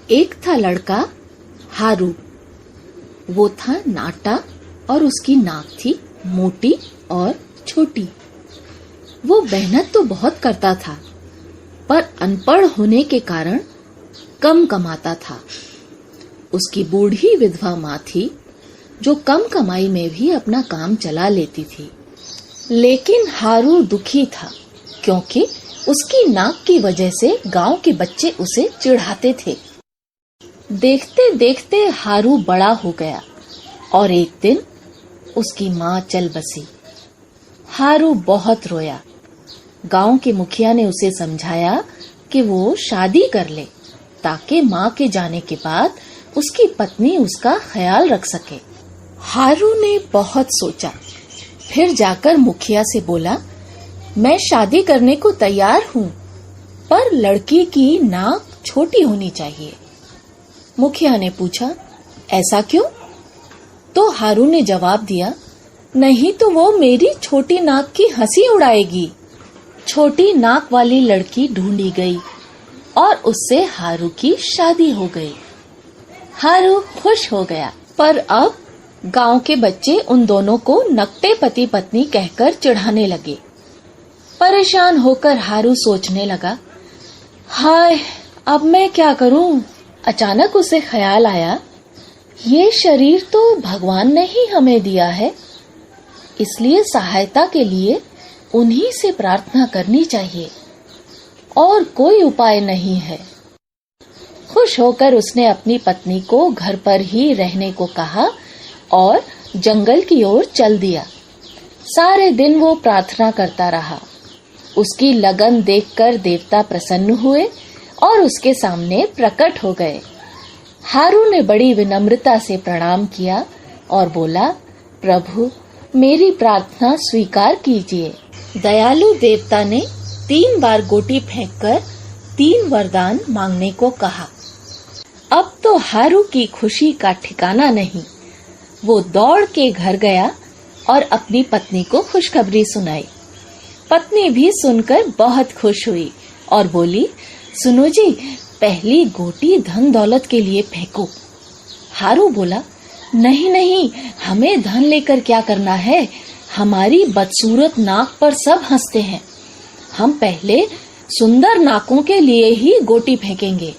एक था लड़का हारू। वो था नाटा और उसकी नाक थी मोटी और छोटी। वो मेहनत तो बहुत करता था, पर अनपढ़ होने के कारण कम कमाता था। उसकी बूढ़ी विधवा माँ थी, जो कम कमाई में भी अपना काम चला लेती थी। लेकिन हारू दुखी था, क्योंकि उसकी नाक की वजह से गांव के बच्चे उसे चिढ़ाते थे। देखते देखते हारू बड़ा हो गया और एक दिन उसकी माँ चल बसी। हारू बहुत रोया। गांव के मुखिया ने उसे समझाया कि वो शादी कर ले, ताकि माँ के जाने के बाद उसकी पत्नी उसका ख्याल रख सके। हारू ने बहुत सोचा, फिर जाकर मुखिया से बोला, मैं शादी करने को तैयार हूँ, पर लड़की की नाक छोटी होनी चाहिए। मुखिया ने पूछा, ऐसा क्यों? तो हारू ने जवाब दिया, नहीं तो वो मेरी छोटी नाक की हंसी उड़ाएगी। छोटी नाक वाली लड़की ढूंढी गई और उससे हारू की शादी हो गई। हारू खुश हो गया, पर अब गांव के बच्चे उन दोनों को नकटे पति पत्नी कहकर चिढ़ाने लगे। परेशान होकर हारू सोचने लगा, हाय, अब मैं क्या करूं? अचानक उसे ख्याल आया, ये शरीर तो भगवान ने ही हमें दिया है, इसलिए सहायता के लिए उन्हीं से प्रार्थना करनी चाहिए, और कोई उपाय नहीं है। खुश होकर उसने अपनी पत्नी को घर पर ही रहने को कहा और जंगल की ओर चल दिया। सारे दिन वो प्रार्थना करता रहा। उसकी लगन देखकर देवता प्रसन्न हुए और उसके सामने प्रकट हो गए। हारू ने बड़ी विनम्रता से प्रणाम किया और बोला, प्रभु, मेरी प्रार्थना स्वीकार कीजिए। दयालु देवता ने 3 बार गोटी फेंककर 3 वरदान मांगने को कहा। अब तो हारू की खुशी का ठिकाना नहीं। वो दौड़ के घर गया और अपनी पत्नी को खुशखबरी सुनाई। पत्नी भी सुनकर बहुत खुश हुई और बोली, सुनो जी, पहली गोटी धन दौलत के लिए फेंको। हारू बोला, नहीं नहीं, हमें धन लेकर क्या करना है, हमारी बदसूरत नाक पर सब हंसते हैं। हम पहले सुंदर नाकों के लिए ही गोटी फेंकेंगे।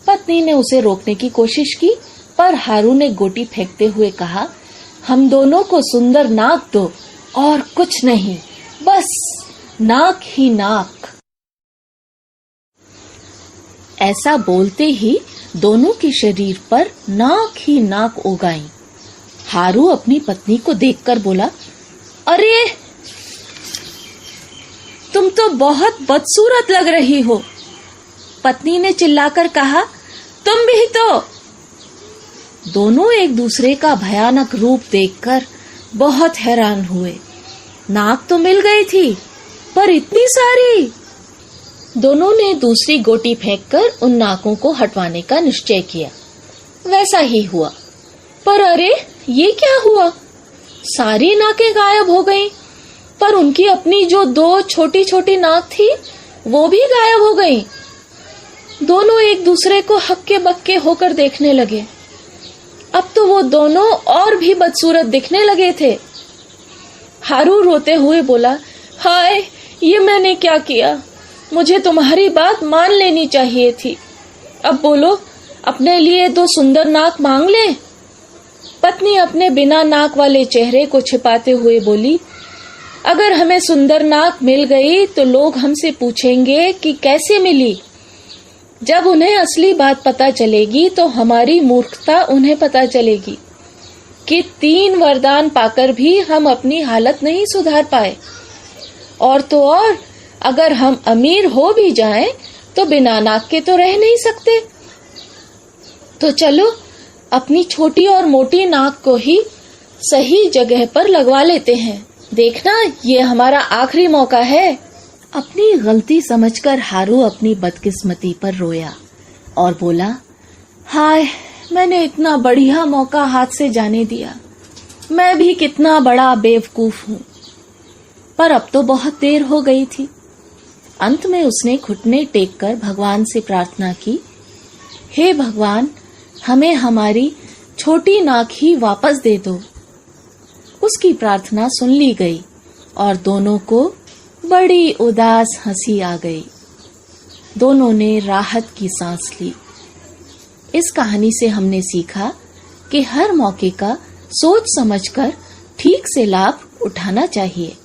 पत्नी ने उसे रोकने की कोशिश की, पर हारू ने गोटी फेंकते हुए कहा, हम दोनों को सुंदर नाक दो और कुछ नहीं, बस नाक ही नाक। ऐसा बोलते ही दोनों के शरीर पर नाक ही नाक उगाई। हारू अपनी पत्नी को देखकर बोला, अरे, तुम तो बहुत बदसूरत लग रही हो। पत्नी ने चिल्लाकर कहा, तुम भी तो। दोनों एक दूसरे का भयानक रूप देखकर बहुत हैरान हुए। नाक तो मिल गई थी, पर इतनी सारी। दोनों ने दूसरी गोटी फेंककर उन नाकों को हटवाने का निश्चय किया। वैसा ही हुआ, पर अरे, ये क्या हुआ? सारी नाकें गायब हो गईं, पर उनकी अपनी जो 2 छोटी छोटी नाक थी, वो भी गायब हो गईं। दोनों एक दूसरे को हक्के बक्के होकर देखने लगे। अब तो वो दोनों और भी बदसूरत दिखने लगे थे। हारू रोते हुए बोला, हाय, ये मैंने क्या किया? मुझे तुम्हारी बात मान लेनी चाहिए थी। अब बोलो, अपने लिए 2 सुंदर नाक मांग ले। पत्नी अपने बिना नाक वाले चेहरे को छिपाते हुए बोली, अगर हमें सुंदर नाक मिल गई तो लोग हमसे पूछेंगे कि कैसे मिली। जब उन्हें असली बात पता चलेगी तो हमारी मूर्खता उन्हें पता चलेगी कि 3 वरदान पाकर भी हम अपनी हालत नहीं सुधार पाए। और तो और, अगर हम अमीर हो भी जाएं तो बिना नाक के तो रह नहीं सकते। तो चलो, अपनी छोटी और मोटी नाक को ही सही जगह पर लगवा लेते हैं। देखना, ये हमारा आखिरी मौका है। अपनी गलती समझकर हारू अपनी बदकिस्मती पर रोया और बोला, हाय, मैंने इतना बढ़िया मौका हाथ से जाने दिया। मैं भी कितना बड़ा बेवकूफ हूँ। पर अब तो बहुत देर हो गई थी। अंत में उसने घुटने टेककर भगवान से प्रार्थना की, हे भगवान, हमें हमारी छोटी नाक ही वापस दे दो। उसकी प्रार्थना सुन ली गई और दोनों को बड़ी उदास हंसी आ गई। दोनों ने राहत की सांस ली। इस कहानी से हमने सीखा कि हर मौके का सोच समझकर ठीक से लाभ उठाना चाहिए।